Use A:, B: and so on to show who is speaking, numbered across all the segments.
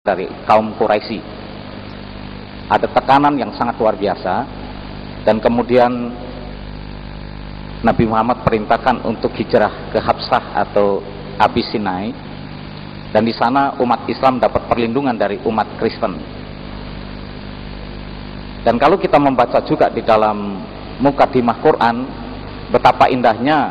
A: dari kaum Quraisy. Ada tekanan yang sangat luar biasa, dan kemudian Nabi Muhammad perintahkan untuk hijrah ke Habsah atau Abyssinia, dan di sana umat Islam dapat perlindungan dari umat Kristen. Dan kalau kita membaca juga di dalam mukadimah Quran, betapa indahnya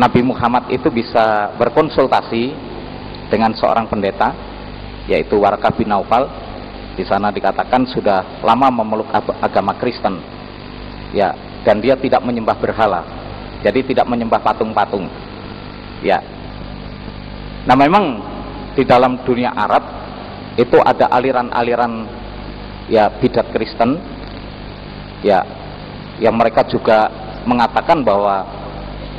A: Nabi Muhammad itu bisa berkonsultasi dengan seorang pendeta, yaitu Warqah bin Naufal. Di sana dikatakan sudah lama memeluk agama Kristen, ya, dan dia tidak menyembah berhala, jadi tidak menyembah patung-patung, ya. Nah, memang di dalam dunia Arab itu ada aliran-aliran, ya, bidat Kristen, ya, yang mereka juga mengatakan bahwa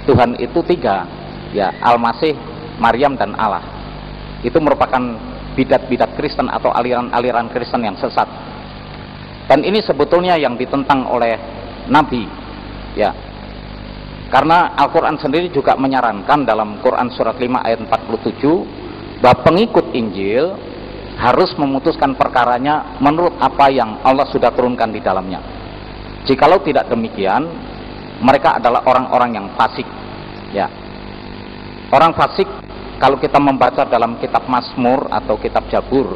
A: Tuhan itu tiga, ya, Al-Masih, Maryam, dan Allah. Itu merupakan bidat-bidat Kristen atau aliran-aliran Kristen yang sesat. Dan ini sebetulnya yang ditentang oleh Nabi, ya. Karena Al-Quran sendiri juga menyarankan dalam Quran surat 5 ayat 47 bahwa pengikut Injil harus memutuskan perkaranya menurut apa yang Allah sudah turunkan di dalamnya. Jikalau tidak demikian, mereka adalah orang-orang yang fasik, ya. Orang fasik, kalau kita membaca dalam kitab Mazmur atau kitab Jabur,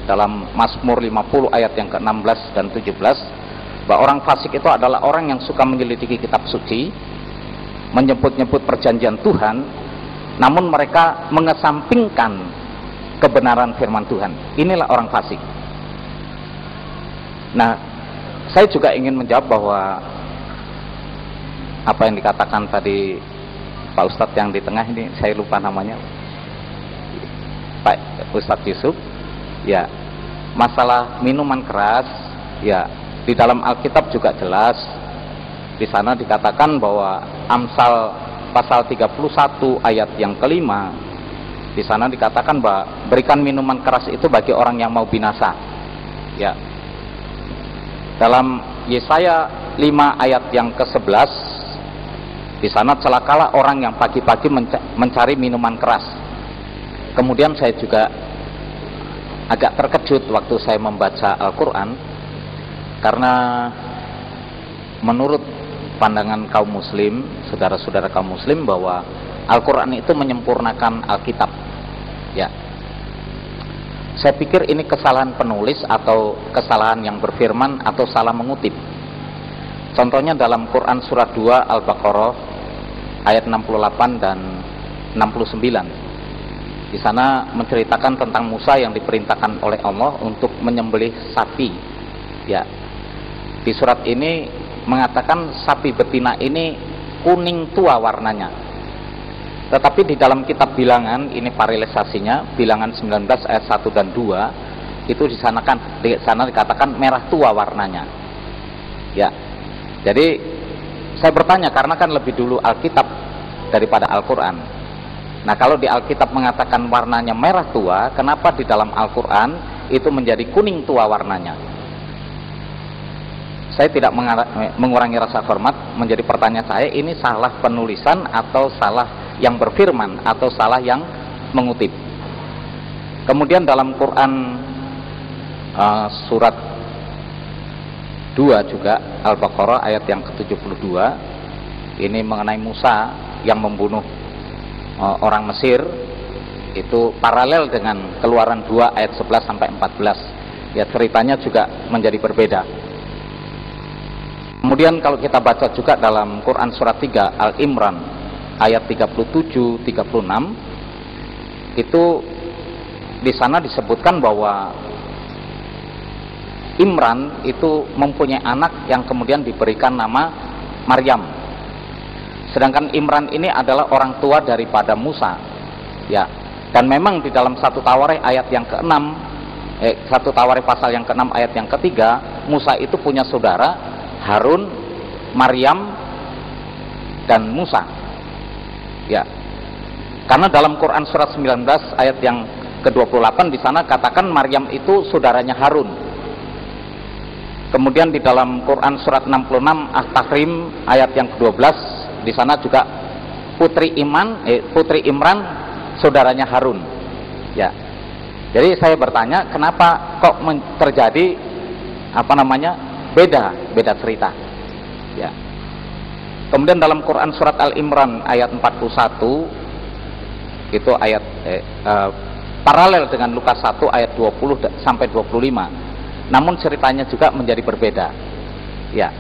A: dalam Mazmur 50 ayat yang ke-16 dan 17, bahwa orang fasik itu adalah orang yang suka menyelidiki kitab suci, menyebut-nyebut perjanjian Tuhan, namun mereka mengesampingkan kebenaran firman Tuhan. Inilah orang fasik. Nah, saya juga ingin menjawab bahwa apa yang dikatakan tadi Pak Ustadz yang di tengah ini, saya lupa namanya, Pak Ustadz Yusuf, ya, masalah minuman keras, ya, di dalam Alkitab juga jelas. Di sana dikatakan bahwa Amsal pasal 31 ayat yang kelima, di sana dikatakan bahwa berikan minuman keras itu bagi orang yang mau binasa, ya. Dalam Yesaya 5 ayat yang ke-11, di sana celakalah orang yang pagi-pagi mencari minuman keras. Kemudian saya juga agak terkejut waktu saya membaca Al-Quran, karena menurut pandangan kaum muslim, saudara-saudara kaum muslim, bahwa Al-Quran itu menyempurnakan Alkitab, ya. Saya pikir ini kesalahan penulis atau kesalahan yang berfirman atau salah mengutip. Contohnya dalam Quran surat 2 Al-Baqarah ayat 68 dan 69. Di sana menceritakan tentang Musa yang diperintahkan oleh Allah untuk menyembelih sapi, ya. Di surat ini mengatakan sapi betina ini kuning tua warnanya. Tetapi di dalam kitab Bilangan, ini paralelsasinya, Bilangan 19 ayat 1 dan 2, itu di sana dikatakan merah tua warnanya, ya. Jadi saya bertanya, karena kan lebih dulu Alkitab daripada Al-Quran. Nah, kalau di Alkitab mengatakan warnanya merah tua, kenapa di dalam Al-Quran itu menjadi kuning tua warnanya? Saya tidak mengurangi rasa hormat, menjadi pertanyaan saya, ini salah penulisan atau salah yang berfirman atau salah yang mengutip. Kemudian dalam Quran surat 2 juga Al-Baqarah ayat yang ke-72, ini mengenai Musa yang membunuh orang Mesir, itu paralel dengan Keluaran 2 ayat 11 sampai 14. Ya, ceritanya juga menjadi berbeda. Kemudian kalau kita baca juga dalam Quran surat 3 Al-Imran ayat 37-36, itu di sana disebutkan bahwa Imran itu mempunyai anak yang kemudian diberikan nama Maryam. Sedangkan Imran ini adalah orang tua daripada Musa, ya. Dan memang di dalam 1 Tawarikh ayat yang ke-6, 1 Tawarikh pasal yang ke-6 ayat yang ketiga, Musa itu punya saudara Harun, Maryam, dan Musa, ya. Karena dalam Quran surat 19 ayat yang ke-28 di sana katakan Maryam itu saudaranya Harun. Kemudian di dalam Quran surat 66 At-Tahrim ayat yang ke-12, di sana juga putri Imran saudaranya Harun, ya. Jadi saya bertanya, kenapa kok terjadi beda cerita? Ya. Kemudian dalam Quran surat Al-Imran ayat 41 itu ayat paralel dengan Lukas 1 ayat 20 sampai 25. Namun ceritanya juga menjadi berbeda. Ya.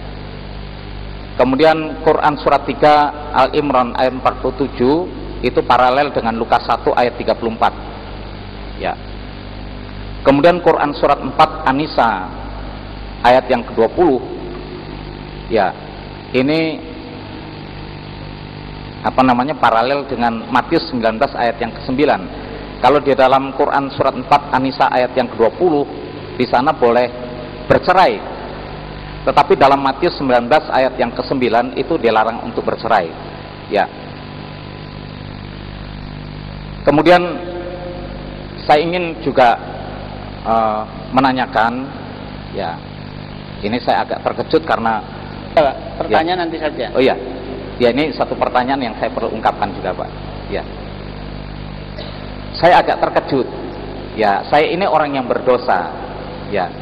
A: Kemudian Quran surat 3 Al-Imran ayat 47 itu paralel dengan Lukas 1 ayat 34. Ya. Kemudian Quran surat 4 An-Nisa ayat yang ke-20. Ya. Ini paralel dengan Matius 19 ayat yang ke-9. Kalau di dalam Quran surat 4 An-Nisa ayat yang ke-20, di sana boleh bercerai. Tetapi dalam Matius 19 ayat yang ke-9 itu dilarang untuk bercerai. Ya. Kemudian saya ingin juga menanyakan, ya. Ini saya agak terkejut karena
B: pertanyaan nanti saja.
A: Oh iya. Ya, ini satu pertanyaan yang saya perlu ungkapkan juga, Pak. Ya. Saya agak terkejut. Ya, saya ini orang yang berdosa. Ya.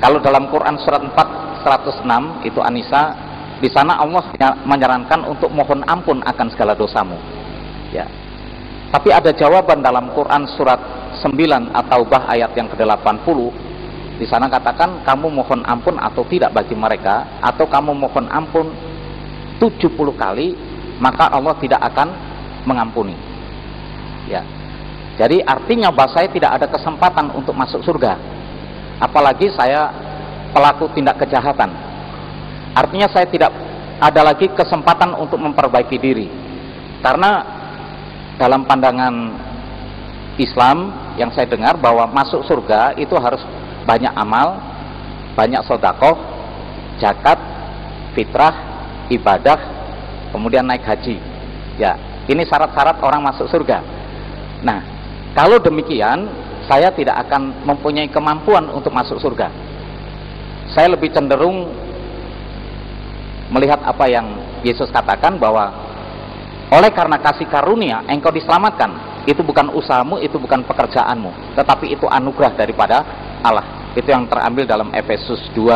A: Kalau dalam Quran surat 4 106 itu An-Nisa, di sana Allah menyarankan untuk mohon ampun akan segala dosamu. Ya. Tapi ada jawaban dalam Quran surat 9 At-Taubah ayat yang ke-80. Di sana katakan kamu mohon ampun atau tidak bagi mereka, atau kamu mohon ampun 70 kali, maka Allah tidak akan mengampuni. Ya. Jadi artinya bahwa saya tidak ada kesempatan untuk masuk surga. Apalagi saya pelaku tindak kejahatan. Artinya saya tidak ada lagi kesempatan untuk memperbaiki diri. Karena dalam pandangan Islam yang saya dengar bahwa masuk surga itu harus banyak amal, banyak sedekah, zakat, fitrah, ibadah, kemudian naik haji. Ya, ini syarat-syarat orang masuk surga. Nah, kalau demikian, saya tidak akan mempunyai kemampuan untuk masuk surga. Saya lebih cenderung melihat apa yang Yesus katakan bahwa oleh karena kasih karunia engkau diselamatkan. Itu bukan usahamu, itu bukan pekerjaanmu, tetapi itu anugerah daripada Allah. Itu yang terambil dalam Efesus 2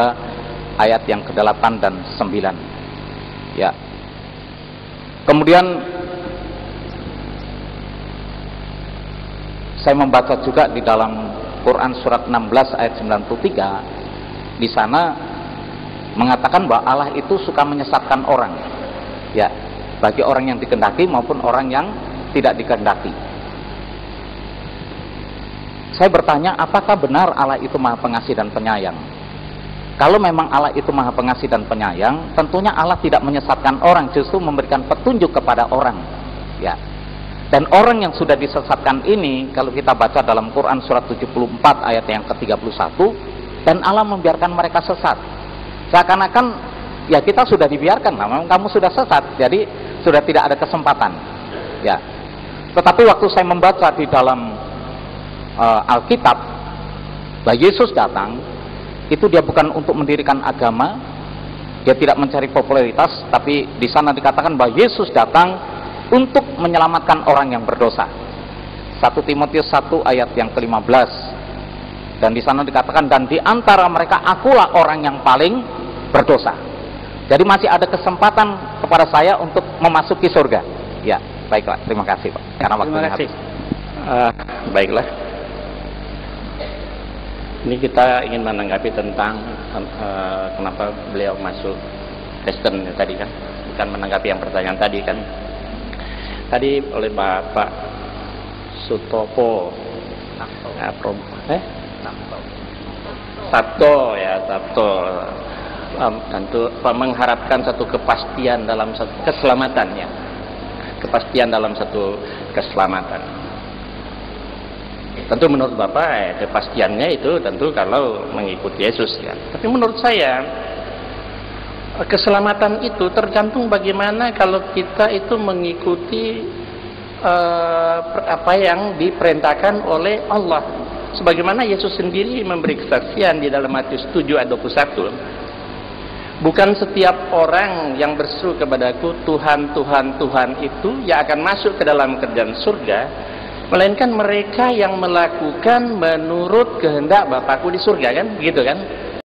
A: ayat yang ke-8 dan 9. Ya. Kemudian saya membaca juga di dalam Quran surat 16 ayat 93. Di sana mengatakan bahwa Allah itu suka menyesatkan orang. Ya, bagi orang yang dikehendaki maupun orang yang tidak dikehendaki. Saya bertanya, apakah benar Allah itu Maha Pengasih dan Penyayang? Kalau memang Allah itu Maha Pengasih dan Penyayang, tentunya Allah tidak menyesatkan orang, justru memberikan petunjuk kepada orang. Ya. Dan orang yang sudah disesatkan ini, kalau kita baca dalam Quran surat 74 ayat yang ke-31, dan Allah membiarkan mereka sesat. Seakan-akan ya kita sudah dibiarkan, memang kamu sudah sesat, jadi sudah tidak ada kesempatan. Ya. Tetapi waktu saya membaca di dalam Alkitab, bahwa Yesus datang, itu dia bukan untuk mendirikan agama, dia tidak mencari popularitas, tapi di sana dikatakan bahwa Yesus datang untuk menyelamatkan orang yang berdosa. 1 Timotius 1 ayat yang ke-15. Dan di sana dikatakan, dan di antara mereka akulah orang yang paling berdosa. Jadi masih ada kesempatan kepada saya untuk memasuki surga. Ya, baiklah, terima kasih Pak. Karena waktunya habis.
B: Baiklah. Ini kita ingin menanggapi tentang kenapa beliau masuk Kristen tadi kan, bukan menanggapi yang pertanyaan tadi kan. Tadi oleh Bapak Sutopo, Sabto ya, Sabto tentu mengharapkan satu kepastian dalam satu keselamatan ya, kepastian dalam satu keselamatan. Tentu menurut Bapak kepastiannya itu tentu kalau mengikuti Yesus ya. Tapi menurut saya keselamatan itu tergantung bagaimana kalau kita itu mengikuti apa yang diperintahkan oleh Allah. Sebagaimana Yesus sendiri memberi kesaksian di dalam Matius 7 ayat 21. Bukan setiap orang yang berseru kepadaku Tuhan, Tuhan, Tuhan itu yang akan masuk ke dalam kerajaan surga, melainkan mereka yang melakukan menurut kehendak Bapakku di surga, kan begitu kan.